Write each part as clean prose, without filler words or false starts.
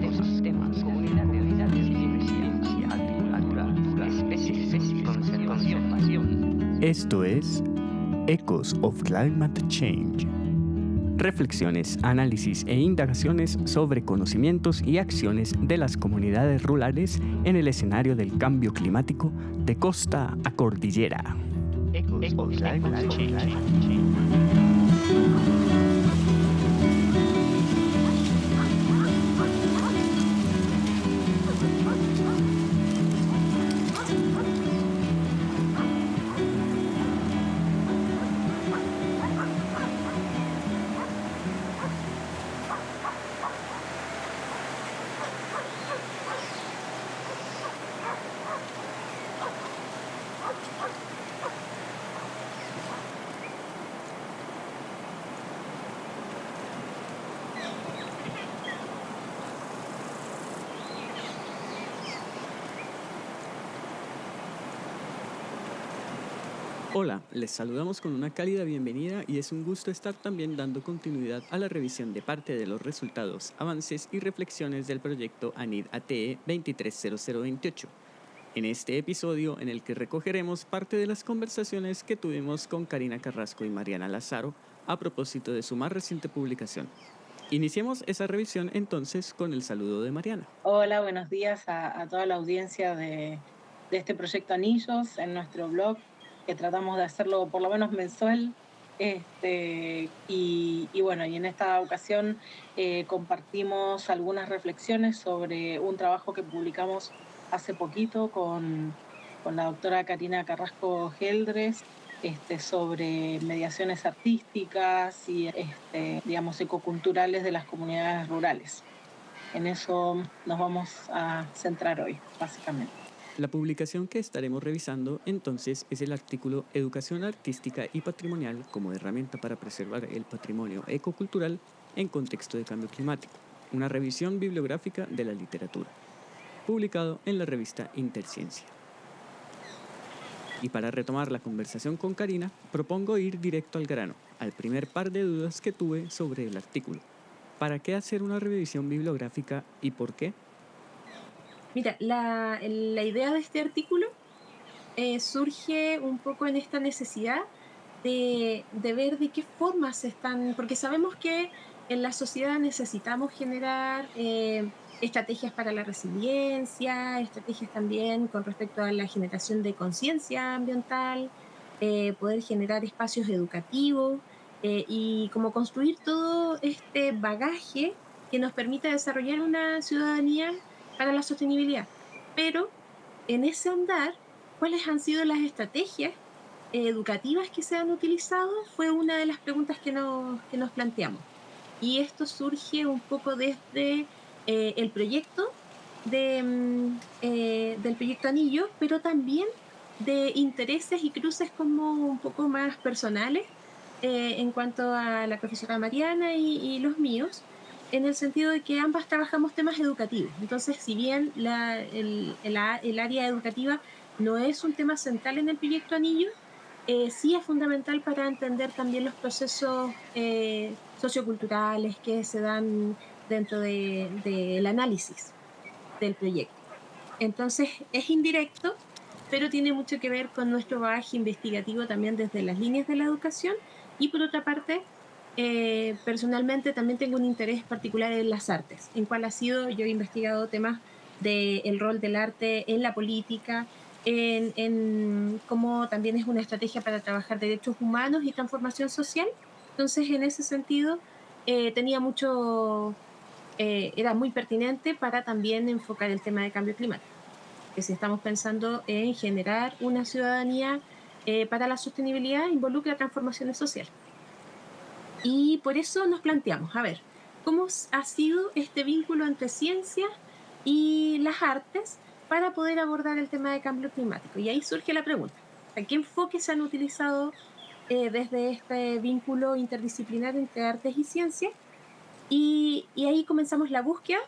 ecosistemas, comunidades, ciencia, agricultura, especies, conservación. Esto es Echoes of Climate Change. Reflexiones, análisis e indagaciones sobre conocimientos y acciones de las comunidades rurales en el escenario del cambio climático de costa a cordillera. Echoes of Climate Change. Hola, les saludamos con una cálida bienvenida y es un gusto estar también dando continuidad a la revisión de parte de los resultados, avances y reflexiones del proyecto ANID-ATE 230028. En este episodio en el que recogeremos parte de las conversaciones que tuvimos con Karina Carrasco y Mariana Lazaro a propósito de su más reciente publicación. Iniciemos esa revisión entonces con el saludo de Mariana. Hola, buenos días a toda la audiencia de este proyecto Anillos en nuestro blog, que tratamos de hacerlo por lo menos mensual. Y bueno, y en esta ocasión compartimos algunas reflexiones sobre un trabajo que publicamos hace poquito con la doctora Karina Carrasco Geldres, sobre mediaciones artísticas y digamos, ecoculturales de las comunidades rurales. En eso nos vamos a centrar hoy, básicamente. La publicación que estaremos revisando entonces es el artículo Educación artística y patrimonial como herramienta para preservar el patrimonio ecocultural en contexto de cambio climático, una revisión bibliográfica de la literatura, publicado en la revista Interciencia. Y para retomar la conversación con Karina, propongo ir directo al grano, al primer par de dudas que tuve sobre el artículo. ¿Para qué hacer una revisión bibliográfica y por qué? Mira, la idea de este artículo surge un poco en esta necesidad de ver de qué formas se están, porque sabemos que en la sociedad necesitamos generar estrategias para la resiliencia, estrategias también con respecto a la generación de conciencia ambiental, poder generar espacios educativos y como construir todo este bagaje que nos permita desarrollar una ciudadanía para la sostenibilidad. Pero en ese andar, ¿cuáles han sido las estrategias educativas que se han utilizado? Fue una de las preguntas que nos planteamos. Y esto surge un poco desde el proyecto del proyecto Anillo, pero también de intereses y cruces como un poco más personales en cuanto a la profesora Mariana y los míos, en el sentido de que ambas trabajamos temas educativos. Entonces, si bien el área educativa no es un tema central en el proyecto Anillo, sí es fundamental para entender también los procesos socioculturales que se dan dentro del análisis del proyecto. Entonces, es indirecto, pero tiene mucho que ver con nuestro bagaje investigativo también desde las líneas de la educación. Y por otra parte, personalmente también tengo un interés particular en las artes, en cuál ha sido, yo he investigado temas del rol del arte en la política, en cómo también es una estrategia para trabajar derechos humanos y transformación social. Entonces, en ese sentido, tenía mucho, era muy pertinente para también enfocar el tema de cambio climático, que si estamos pensando en generar una ciudadanía para la sostenibilidad, involucra transformaciones sociales. Y por eso nos planteamos, a ver, ¿cómo ha sido este vínculo entre ciencia y las artes para poder abordar el tema de cambio climático? Y ahí surge la pregunta, ¿qué enfoques se han utilizado desde este vínculo interdisciplinar entre artes y ciencia? Y ahí comenzamos la búsqueda,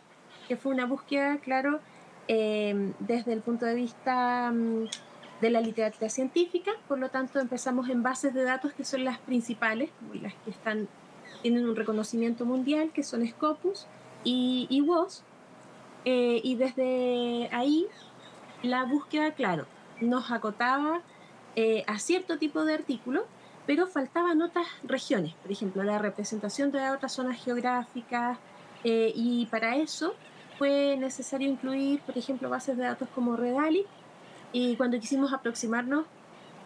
que fue una búsqueda, claro, desde el punto de vista de la literatura científica. Por lo tanto, empezamos en bases de datos que son las principales, las que están tienen un reconocimiento mundial, que son Scopus y WOS, y desde ahí la búsqueda, claro, nos acotaba a cierto tipo de artículos, pero faltaban otras regiones, por ejemplo, la representación de otras zonas geográficas, y para eso fue necesario incluir, por ejemplo, bases de datos como Redali, y cuando quisimos aproximarnos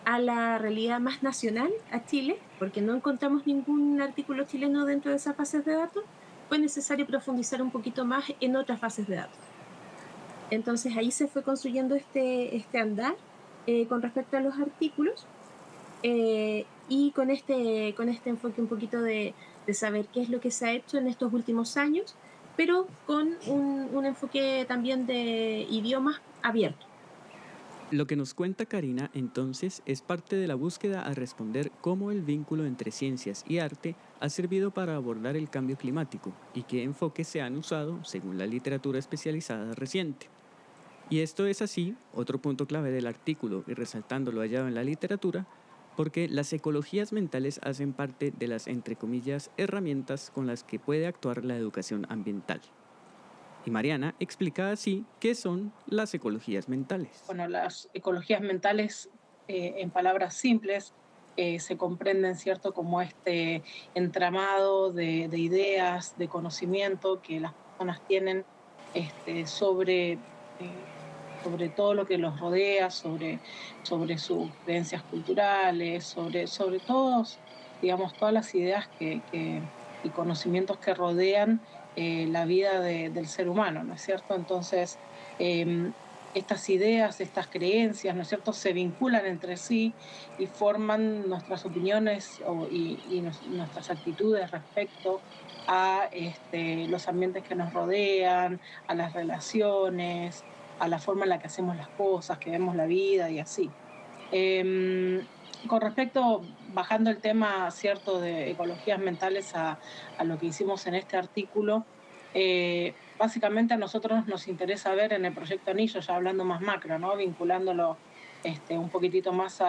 a la realidad más nacional, a Chile, porque no encontramos ningún artículo chileno dentro de esas bases de datos, fue necesario profundizar un poquito más en otras bases de datos. Entonces ahí se fue construyendo este andar con respecto a los artículos, y con este enfoque un poquito de saber qué es lo que se ha hecho en estos últimos años, pero con un enfoque también de idiomas abierto. Lo que nos cuenta Karina entonces es parte de la búsqueda a responder cómo el vínculo entre ciencias y arte ha servido para abordar el cambio climático y qué enfoques se han usado según la literatura especializada reciente. Y esto es así, otro punto clave del artículo y resaltando lo hallado en la literatura, porque las ecologías mentales hacen parte de las, entre comillas, herramientas con las que puede actuar la educación ambiental. Y Mariana explica así qué son las ecologías mentales. Bueno, las ecologías mentales, en palabras simples, se comprenden, ¿cierto?, como este entramado de ideas, de conocimiento que las personas tienen sobre, sobre todo lo que los rodea, sobre sus creencias culturales, sobre todos, digamos, todas las ideas y conocimientos que rodean la vida del ser humano, ¿no es cierto? Entonces, estas ideas, estas creencias, ¿no es cierto?, se vinculan entre sí y forman nuestras opiniones nuestras actitudes respecto a los ambientes que nos rodean, a las relaciones, a la forma en la que hacemos las cosas, que vemos la vida y así. Con respecto, bajando el tema, cierto, de ecologías mentales a lo que hicimos en este artículo, básicamente a nosotros nos interesa ver en el proyecto Anillo, ya hablando más macro, ¿no?, vinculándolo un poquitito más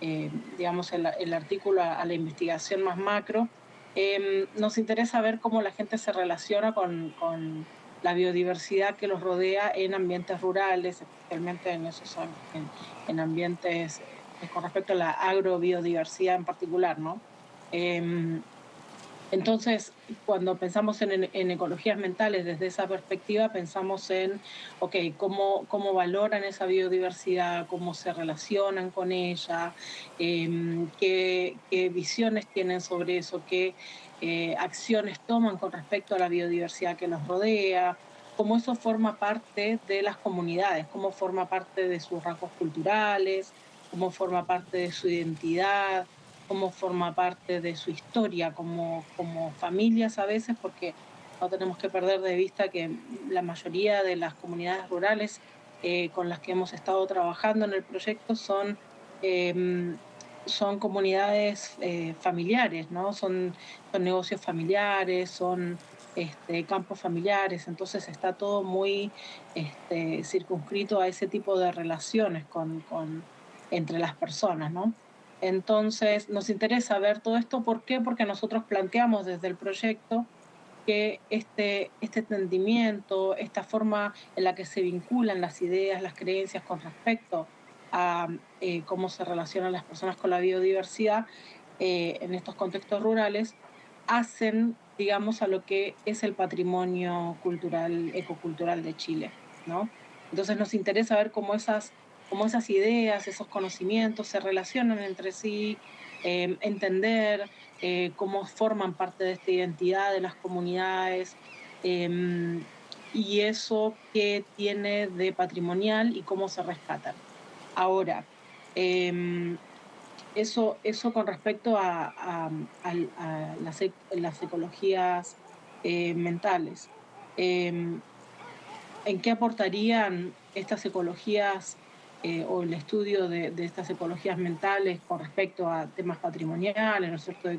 digamos, el artículo a la investigación más macro. Nos interesa ver cómo la gente se relaciona con la biodiversidad que los rodea en ambientes rurales, especialmente en ambientes con respecto a la agrobiodiversidad en particular, ¿no? Entonces, cuando pensamos en ecologías mentales desde esa perspectiva, pensamos en, ok, cómo valoran esa biodiversidad, cómo se relacionan con ella, qué visiones tienen sobre eso, qué acciones toman con respecto a la biodiversidad que los rodea, cómo eso forma parte de las comunidades, cómo forma parte de sus rasgos culturales, cómo forma parte de su identidad, cómo forma parte de su historia como familias a veces, porque no tenemos que perder de vista que la mayoría de las comunidades rurales con las que hemos estado trabajando en el proyecto son comunidades familiares, ¿no? Son negocios familiares, son campos familiares, entonces está todo muy circunscrito a ese tipo de relaciones entre las personas, ¿no? Entonces, nos interesa ver todo esto. ¿Por qué? Porque nosotros planteamos desde el proyecto que este entendimiento, esta forma en la que se vinculan las ideas, las creencias con respecto a cómo se relacionan las personas con la biodiversidad en estos contextos rurales, hacen, digamos, a lo que es el patrimonio cultural, ecocultural de Chile, ¿no? Entonces nos interesa ver cómo esas ideas, esos conocimientos se relacionan entre sí, entender cómo forman parte de esta identidad de las comunidades, y eso qué tiene de patrimonial y cómo se rescatan. Ahora, em, eso con respecto a las ecologías mentales. Em, ¿En qué aportarían estas ecologías o el estudio de estas ecologías mentales con respecto a temas patrimoniales, ¿no es cierto?,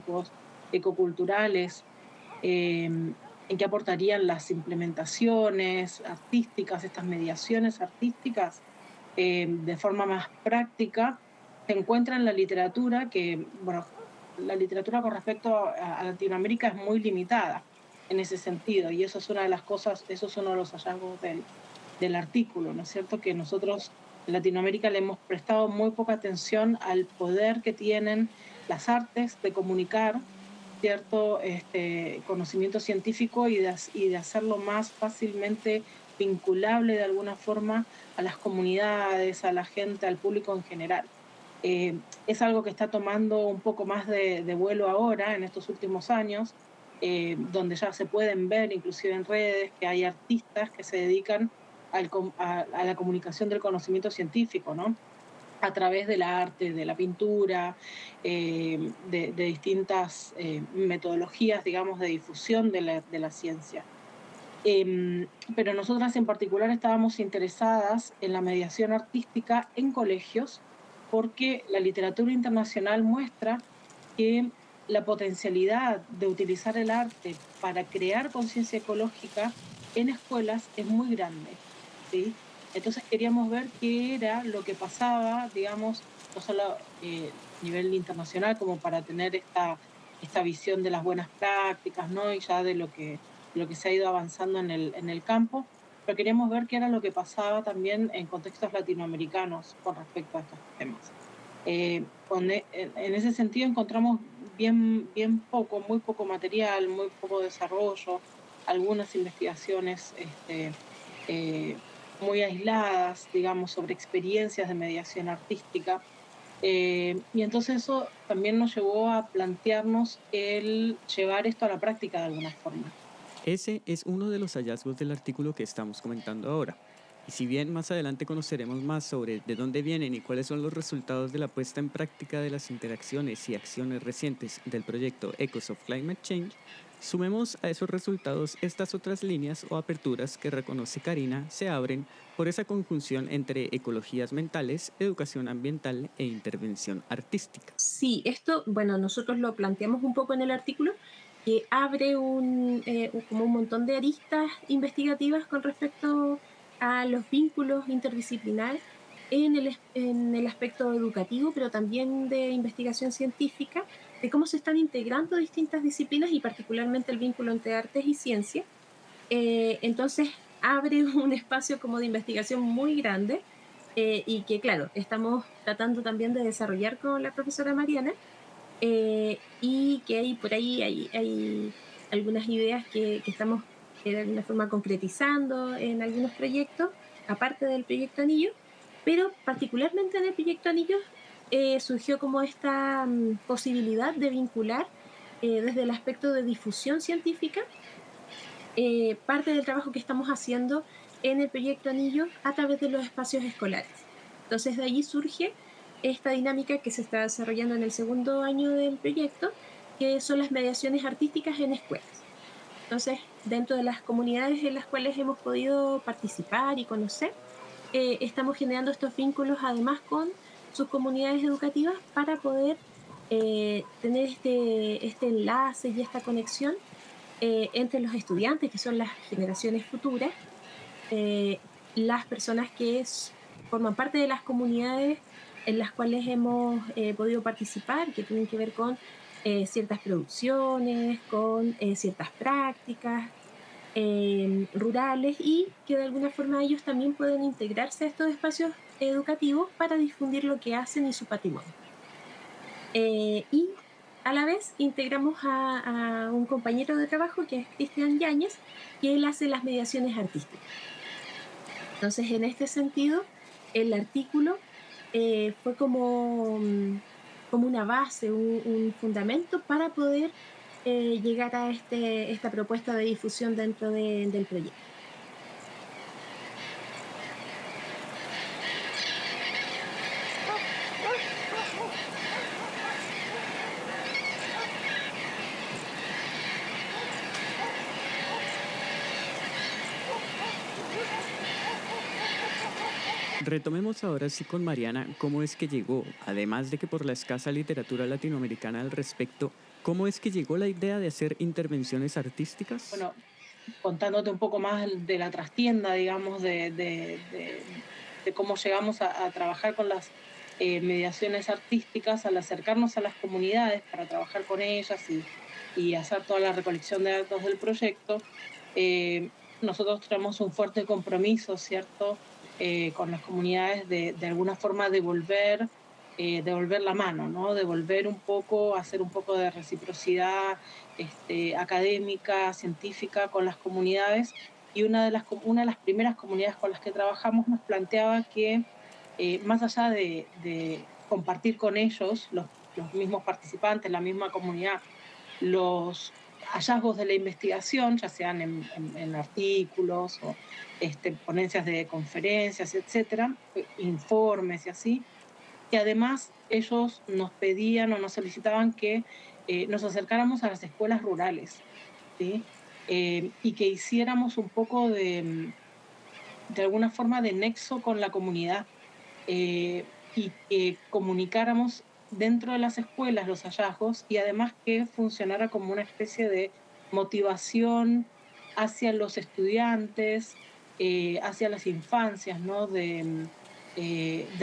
ecoculturales? ¿En qué aportarían las implementaciones artísticas, estas mediaciones artísticas de forma más práctica? Se encuentra en la literatura que, bueno, la literatura con respecto a Latinoamérica es muy limitada en ese sentido, y eso es una de las cosas, eso es uno de los hallazgos del artículo, ¿no es cierto? Que nosotros en Latinoamérica le hemos prestado muy poca atención al poder que tienen las artes de comunicar cierto conocimiento científico y de hacerlo más fácilmente vinculable de alguna forma a las comunidades, a la gente, al público en general. Es algo que está tomando un poco más de vuelo ahora, en estos últimos años, donde ya se pueden ver, inclusive en redes, que hay artistas que se dedican a la comunicación del conocimiento científico, ¿no? A través del arte, de la pintura, de distintas metodologías, digamos, de difusión de la ciencia. Pero nosotras en particular estábamos interesadas en la mediación artística en colegios porque la literatura internacional muestra que la potencialidad de utilizar el arte para crear conciencia ecológica en escuelas es muy grande, ¿sí? Entonces queríamos ver qué era lo que pasaba, digamos, no solo a nivel internacional, como para tener esta visión de las buenas prácticas, ¿no? Y ya de lo que se ha ido avanzando en el campo, pero queríamos ver qué era lo que pasaba también en contextos latinoamericanos con respecto a estos temas. En ese sentido encontramos bien poco, muy poco material, muy poco desarrollo, algunas investigaciones eh, muy aisladas, digamos, sobre experiencias de mediación artística. Y entonces eso también nos llevó a plantearnos el llevar esto a la práctica de alguna forma. Ese es uno de los hallazgos del artículo que estamos comentando ahora. Y si bien más adelante conoceremos más sobre de dónde vienen y cuáles son los resultados de la puesta en práctica de las interacciones y acciones recientes del proyecto Echoes of Climate Change, sumemos a esos resultados estas otras líneas o aperturas que reconoce Karina se abren por esa conjunción entre ecologías mentales, educación ambiental e intervención artística. Sí, esto, bueno, nosotros lo planteamos un poco en el artículo, que abre como un montón de aristas investigativas con respecto a los vínculos interdisciplinares en el aspecto educativo, pero también de investigación científica, de cómo se están integrando distintas disciplinas y particularmente el vínculo entre artes y ciencia. Entonces, abre un espacio como de investigación muy grande y que, claro, estamos tratando también de desarrollar con la profesora Mariana y que hay por ahí hay algunas ideas que estamos de alguna forma concretizando en algunos proyectos, aparte del proyecto Anillo, pero particularmente en el proyecto Anillo surgió como esta posibilidad de vincular desde el aspecto de difusión científica parte del trabajo que estamos haciendo en el proyecto Anillo a través de los espacios escolares. Entonces de allí surge esta dinámica que se está desarrollando en el segundo año del proyecto, que son las mediaciones artísticas en escuelas. Entonces, dentro de las comunidades en las cuales hemos podido participar y conocer, estamos generando estos vínculos además con sus comunidades educativas para poder tener este enlace y esta conexión entre los estudiantes, que son las generaciones futuras, eh, las personas que forman parte de las comunidades en las cuales hemos podido participar, que tienen que ver con ciertas producciones, con ciertas prácticas rurales y que de alguna forma ellos también pueden integrarse a estos espacios educativos para difundir lo que hacen y su patrimonio. Y a la vez integramos a un compañero de trabajo que es Cristian Yáñez, que él hace las mediaciones artísticas. Entonces, en este sentido, el artículo fue como una base, un fundamento para poder llegar a esta propuesta de difusión dentro del proyecto. Retomemos ahora sí con Mariana cómo es que llegó, además de que por la escasa literatura latinoamericana al respecto, cómo es que llegó la idea de hacer intervenciones artísticas. Bueno, contándote un poco más de la trastienda, digamos, de cómo llegamos a trabajar con las mediaciones artísticas, al acercarnos a las comunidades para trabajar con ellas y hacer toda la recolección de datos del proyecto, nosotros tenemos un fuerte compromiso, ¿cierto?, con las comunidades de alguna forma devolver la mano, ¿no? Devolver un poco, hacer un poco de reciprocidad académica, científica con las comunidades. Y una de las primeras comunidades con las que trabajamos nos planteaba que más allá de compartir con ellos, los mismos participantes, la misma comunidad, los hallazgos de la investigación, ya sean en artículos o ponencias de conferencias, etcétera, informes y así, que además ellos nos pedían o nos solicitaban que nos acercáramos a las escuelas rurales, ¿sí? Y que hiciéramos un poco de alguna forma de nexo con la comunidad, y que comunicáramos dentro de las escuelas los hallazgos y además que funcionara como una especie de motivación hacia los estudiantes, hacia las infancias, ¿no? De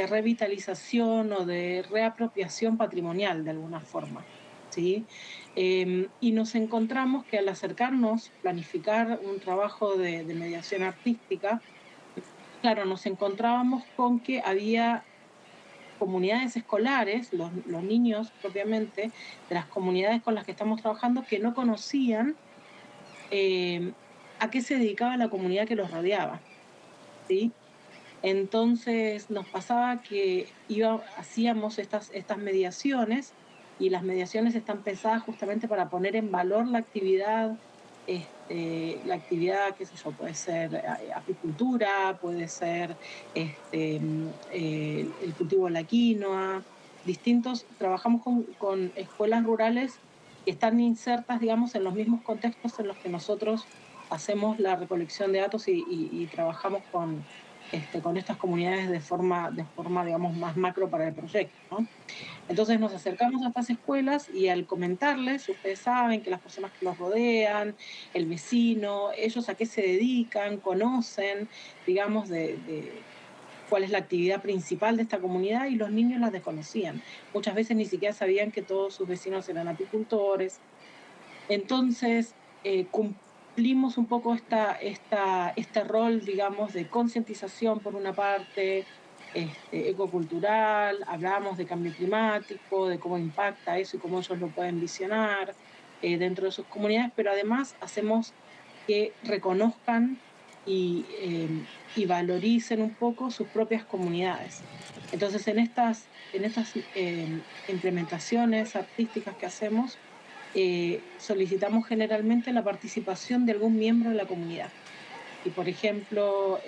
revitalización o de reapropiación patrimonial de alguna forma, ¿sí? Y nos encontramos que al acercarnos, planificar un trabajo de mediación artística, claro, nos encontrábamos con que había comunidades escolares, los niños propiamente, de las comunidades con las que estamos trabajando, que no conocían eh, a qué se dedicaba la comunidad que los rodeaba, ¿sí? Entonces nos pasaba que hacíamos estas mediaciones y las mediaciones están pensadas justamente para poner en valor la actividad, qué sé yo, puede ser apicultura, puede ser el cultivo de la quinoa, trabajamos con escuelas rurales que están insertas, digamos, en los mismos contextos en los que nosotros hacemos la recolección de datos y trabajamos con estas comunidades de forma, digamos, más macro para el proyecto, ¿no? Entonces nos acercamos a estas escuelas y al comentarles, ustedes saben que las personas que los rodean, el vecino, ellos a qué se dedican, conocen, digamos, de cuál es la actividad principal de esta comunidad y los niños las desconocían. Muchas veces ni siquiera sabían que todos sus vecinos eran apicultores. Entonces, cumplimos un poco este rol, digamos, de concientización por una parte, ecocultural, hablamos de cambio climático, de cómo impacta eso y cómo ellos lo pueden visionar dentro de sus comunidades, pero además hacemos que reconozcan y valoricen un poco sus propias comunidades. Entonces, en estas implementaciones artísticas que hacemos, solicitamos generalmente la participación de algún miembro de la comunidad. Y, por ejemplo,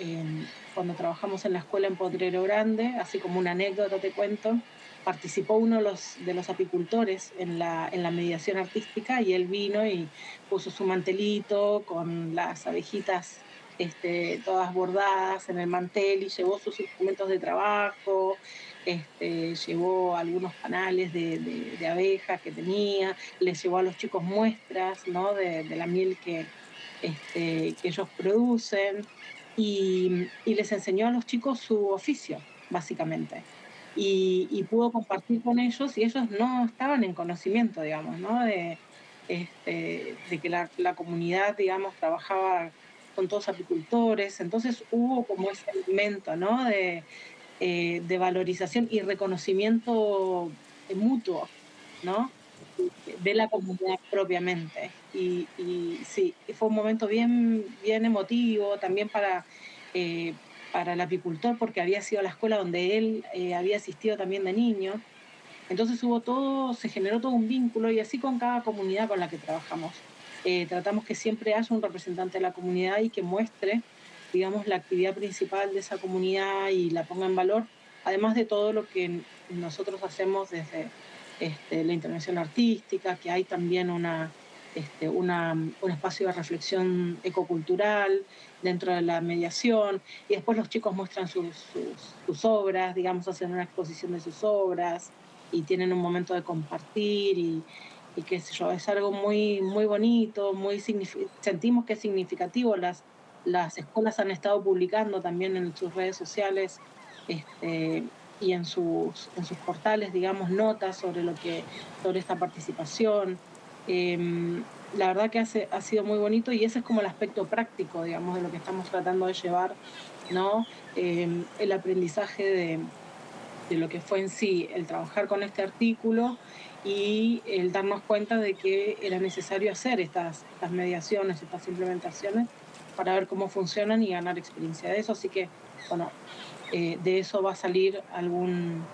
cuando trabajamos en la escuela en Potrero Grande, así como una anécdota te cuento, participó uno de los apicultores en la mediación artística y él vino y puso su mantelito con las abejitas todas bordadas en el mantel y llevó sus instrumentos de trabajo, llevó algunos panales de abejas que tenía, les llevó a los chicos muestras, ¿no? de la miel que ellos producen y les enseñó a los chicos su oficio, básicamente. Y pudo compartir con ellos y ellos no estaban en conocimiento, digamos, ¿no? De que la comunidad, digamos, trabajaba con todos apicultores. Entonces hubo como ese elemento, ¿no? De valorización y reconocimiento mutuo, ¿no? De la comunidad propiamente. Y sí, y fue un momento bien, bien emotivo también para el apicultor, porque había sido la escuela donde él había asistido también de niño. Entonces se generó todo un vínculo y así con cada comunidad con la que trabajamos. Tratamos que siempre haya un representante de la comunidad y que muestre, digamos, la actividad principal de esa comunidad y la ponga en valor, además de todo lo que nosotros hacemos desde la intervención artística, que hay también un espacio de reflexión ecocultural dentro de la mediación, y después los chicos muestran sus obras, digamos, hacen una exposición de sus obras y tienen un momento de compartir y qué sé yo, es algo muy, muy bonito, sentimos que es significativo. Las escuelas han estado publicando también en sus redes sociales este, y en sus portales, digamos, notas sobre esta participación. La verdad que ha sido muy bonito y ese es como el aspecto práctico, digamos, de lo que estamos tratando de llevar, ¿no? El aprendizaje de lo que fue en sí el trabajar con este artículo y el darnos cuenta de que era necesario hacer estas mediaciones, estas implementaciones para ver cómo funcionan y ganar experiencia de eso. Así que, bueno, de eso va a salir algún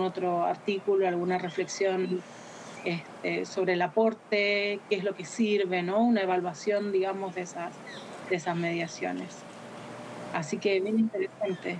otro artículo, alguna reflexión sobre el aporte, qué es lo que sirve, ¿no? Una evaluación, digamos, de esas mediaciones. Así que bien interesante.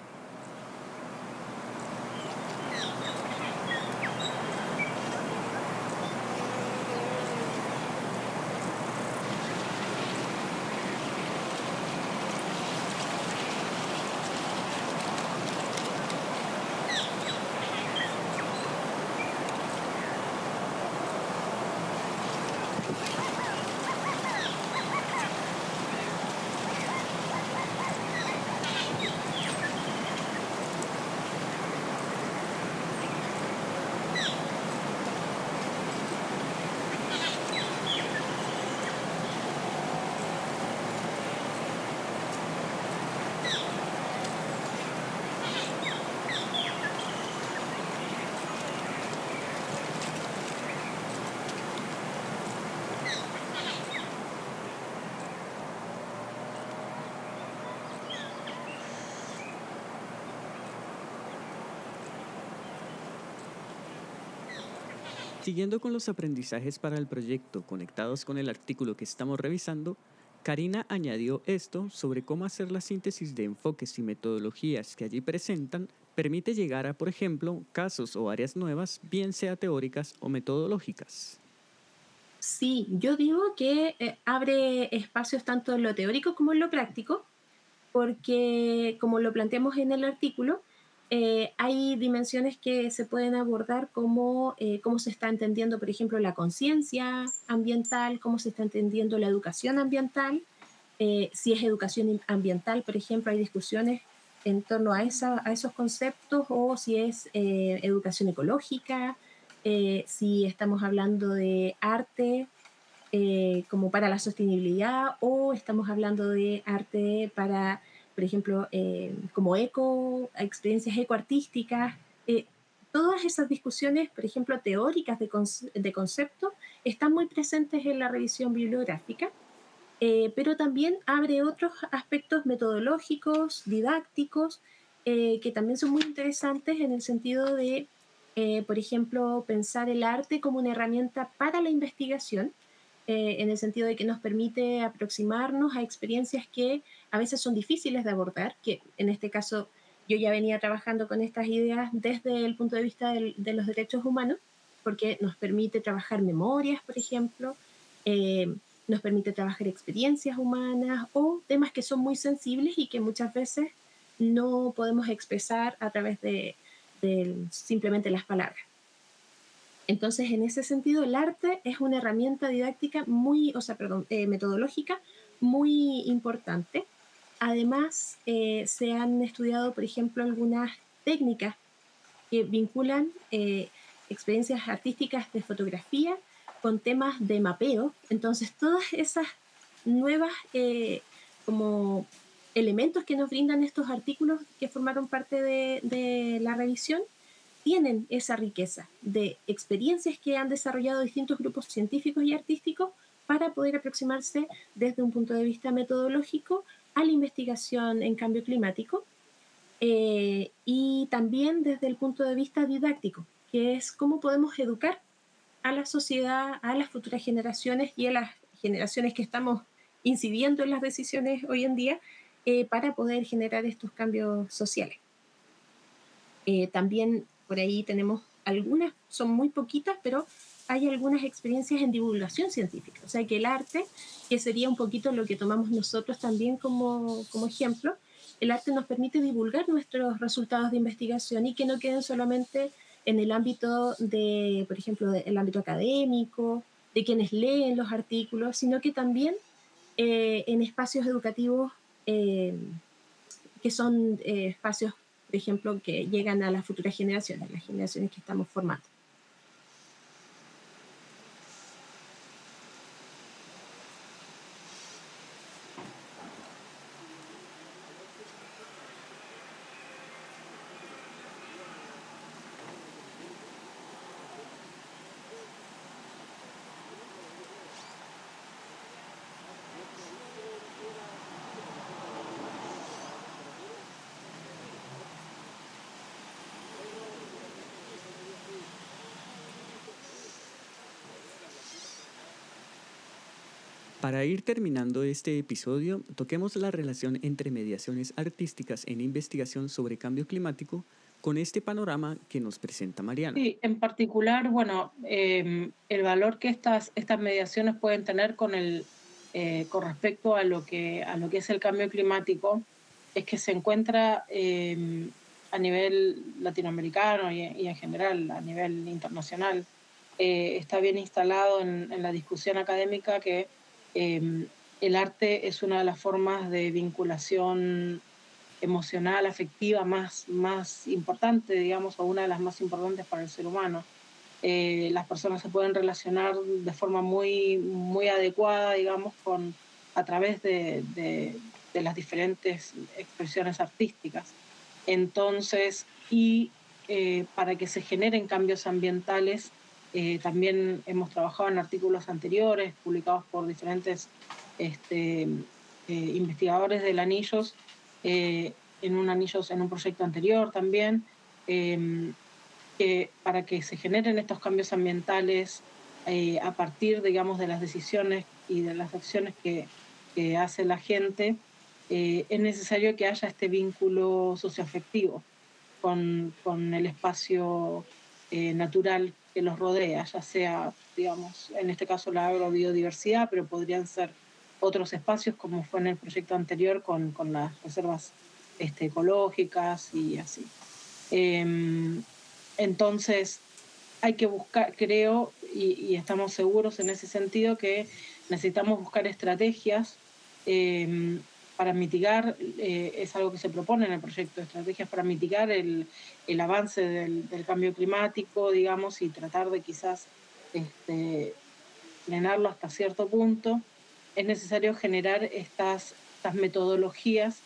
Siguiendo con los aprendizajes para el proyecto conectados con el artículo que estamos revisando, Karina añadió esto sobre cómo hacer la síntesis de enfoques y metodologías que allí presentan permite llegar a, por ejemplo, casos o áreas nuevas, bien sea teóricas o metodológicas. Sí, yo digo que abre espacios tanto en lo teórico como en lo práctico, porque como lo planteamos en el artículo, hay dimensiones que se pueden abordar como cómo se está entendiendo, por ejemplo, la conciencia ambiental, cómo se está entendiendo la educación ambiental. Si es educación ambiental, por ejemplo, hay discusiones en torno a esos conceptos, o si es educación ecológica, si estamos hablando de arte como para la sostenibilidad, o estamos hablando de arte para, por ejemplo, como experiencias ecoartísticas. Todas esas discusiones, por ejemplo, teóricas de concepto, están muy presentes en la revisión bibliográfica, pero también abre otros aspectos metodológicos, didácticos, que también son muy interesantes en el sentido de, por ejemplo, pensar el arte como una herramienta para la investigación, en el sentido de que nos permite aproximarnos a experiencias que a veces son difíciles de abordar, que en este caso yo ya venía trabajando con estas ideas desde el punto de vista de los derechos humanos, porque nos permite trabajar memorias, por ejemplo, eh, nos permite trabajar experiencias humanas o temas que son muy sensibles y que muchas veces no podemos expresar a través de simplemente las palabras. Entonces, en ese sentido, el arte es una herramienta didáctica metodológica muy importante. Además, se han estudiado, por ejemplo, algunas técnicas que vinculan experiencias artísticas de fotografía con temas de mapeo. Entonces, todas esas nuevas como elementos que nos brindan estos artículos que formaron parte de la revisión tienen esa riqueza de experiencias que han desarrollado distintos grupos científicos y artísticos para poder aproximarse desde un punto de vista metodológico a la investigación en cambio climático, y también desde el punto de vista didáctico, que es cómo podemos educar a la sociedad, a las futuras generaciones y a las generaciones que estamos incidiendo en las decisiones hoy en día, para poder generar estos cambios sociales. También por ahí tenemos algunas, son muy poquitas, pero hay algunas experiencias en divulgación científica. O sea que el arte, que sería un poquito lo que tomamos nosotros también como ejemplo, el arte nos permite divulgar nuestros resultados de investigación y que no queden solamente en el ámbito de, por ejemplo, el ámbito académico, de quienes leen los artículos, sino que también en espacios educativos que son espacios por ejemplo, que llegan a las futuras generaciones, las generaciones que estamos formando. Para ir terminando este episodio, toquemos la relación entre mediaciones artísticas en investigación sobre cambio climático con este panorama que nos presenta Mariana. Sí, en particular, bueno, el valor que estas mediaciones pueden tener con respecto a lo que es el cambio climático es que se encuentra a nivel latinoamericano y en general a nivel internacional. Está bien instalado en la discusión académica que el arte es una de las formas de vinculación emocional, afectiva más importante, digamos, o una de las más importantes para el ser humano. Las personas se pueden relacionar de forma muy adecuada, digamos, a través de las diferentes expresiones artísticas. Entonces, para que se generen cambios ambientales, también hemos trabajado en artículos anteriores, publicados por diferentes investigadores del Anillos, en un proyecto anterior también, para que se generen estos cambios ambientales a partir, digamos, de las decisiones y de las acciones que hace la gente, es necesario que haya este vínculo socioafectivo con el espacio natural que los rodea, ya sea, digamos, en este caso la agrobiodiversidad, pero podrían ser otros espacios como fue en el proyecto anterior con las reservas ecológicas y así. Entonces, hay que buscar, creo, y estamos seguros en ese sentido, que necesitamos buscar estrategias para mitigar, es algo que se propone en el proyecto, estrategias para mitigar el avance del cambio climático, digamos, y tratar de quizás frenarlo hasta cierto punto. Es necesario generar estas metodologías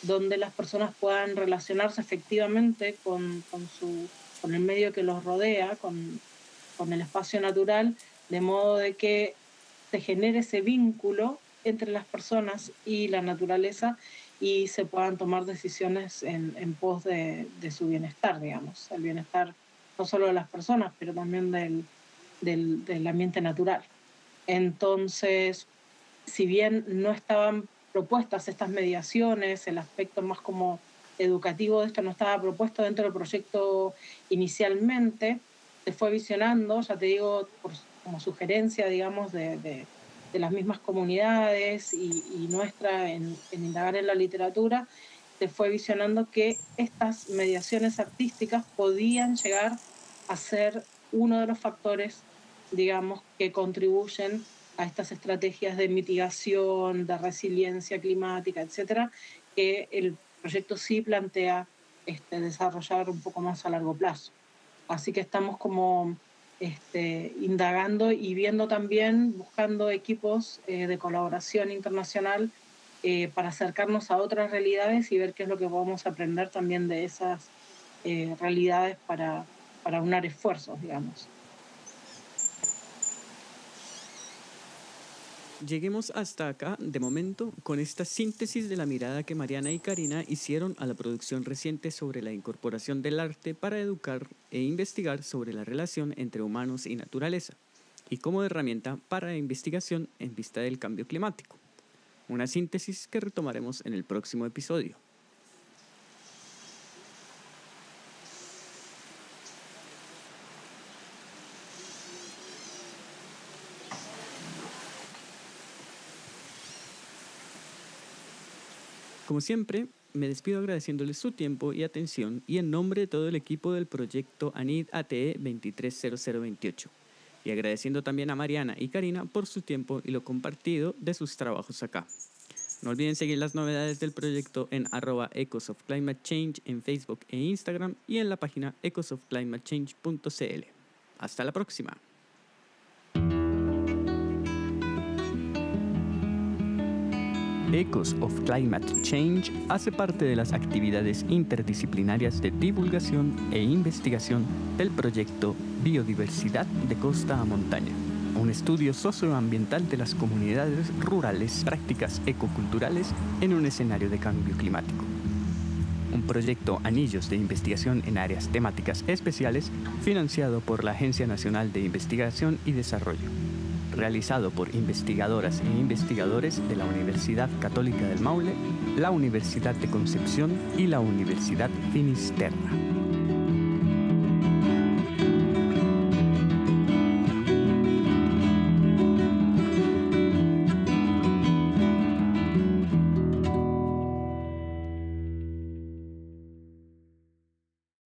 donde las personas puedan relacionarse efectivamente con el medio que los rodea, con el espacio natural, de modo de que se genere ese vínculo entre las personas y la naturaleza y se puedan tomar decisiones en pos de su bienestar, digamos, el bienestar no solo de las personas, pero también del ambiente natural. Entonces, si bien no estaban propuestas estas mediaciones, el aspecto más como educativo de esto no estaba propuesto dentro del proyecto inicialmente, se fue visionando, ya te digo, como sugerencia, digamos, de las mismas comunidades y nuestra en indagar en la literatura, se fue visionando que estas mediaciones artísticas podían llegar a ser uno de los factores, digamos, que contribuyen a estas estrategias de mitigación, de resiliencia climática, etcétera, que el proyecto sí plantea desarrollar un poco más a largo plazo. Así que estamos como indagando y viendo también, buscando equipos de colaboración internacional para acercarnos a otras realidades y ver qué es lo que podemos aprender también de esas realidades para aunar esfuerzos, digamos. Lleguemos hasta acá, de momento, con esta síntesis de la mirada que Mariana y Karina hicieron a la producción reciente sobre la incorporación del arte para educar e investigar sobre la relación entre humanos y naturaleza, y como herramienta para la investigación en vista del cambio climático. Una síntesis que retomaremos en el próximo episodio. Como siempre, me despido agradeciéndoles su tiempo y atención y en nombre de todo el equipo del proyecto ANID ATE 230028 y agradeciendo también a Mariana y Karina por su tiempo y lo compartido de sus trabajos acá. No olviden seguir las novedades del proyecto en @ecosofclimatechange en Facebook e Instagram y en la página ecosofclimatechange.cl. Hasta la próxima. Ecos of Climate Change hace parte de las actividades interdisciplinarias de divulgación e investigación del proyecto Biodiversidad de Costa a Montaña, un estudio socioambiental de las comunidades rurales, prácticas ecoculturales en un escenario de cambio climático. Un proyecto Anillos de Investigación en Áreas Temáticas Especiales financiado por la Agencia Nacional de Investigación y Desarrollo, realizado por investigadoras e investigadores de la Universidad Católica del Maule, la Universidad de Concepción y la Universidad Finisterra.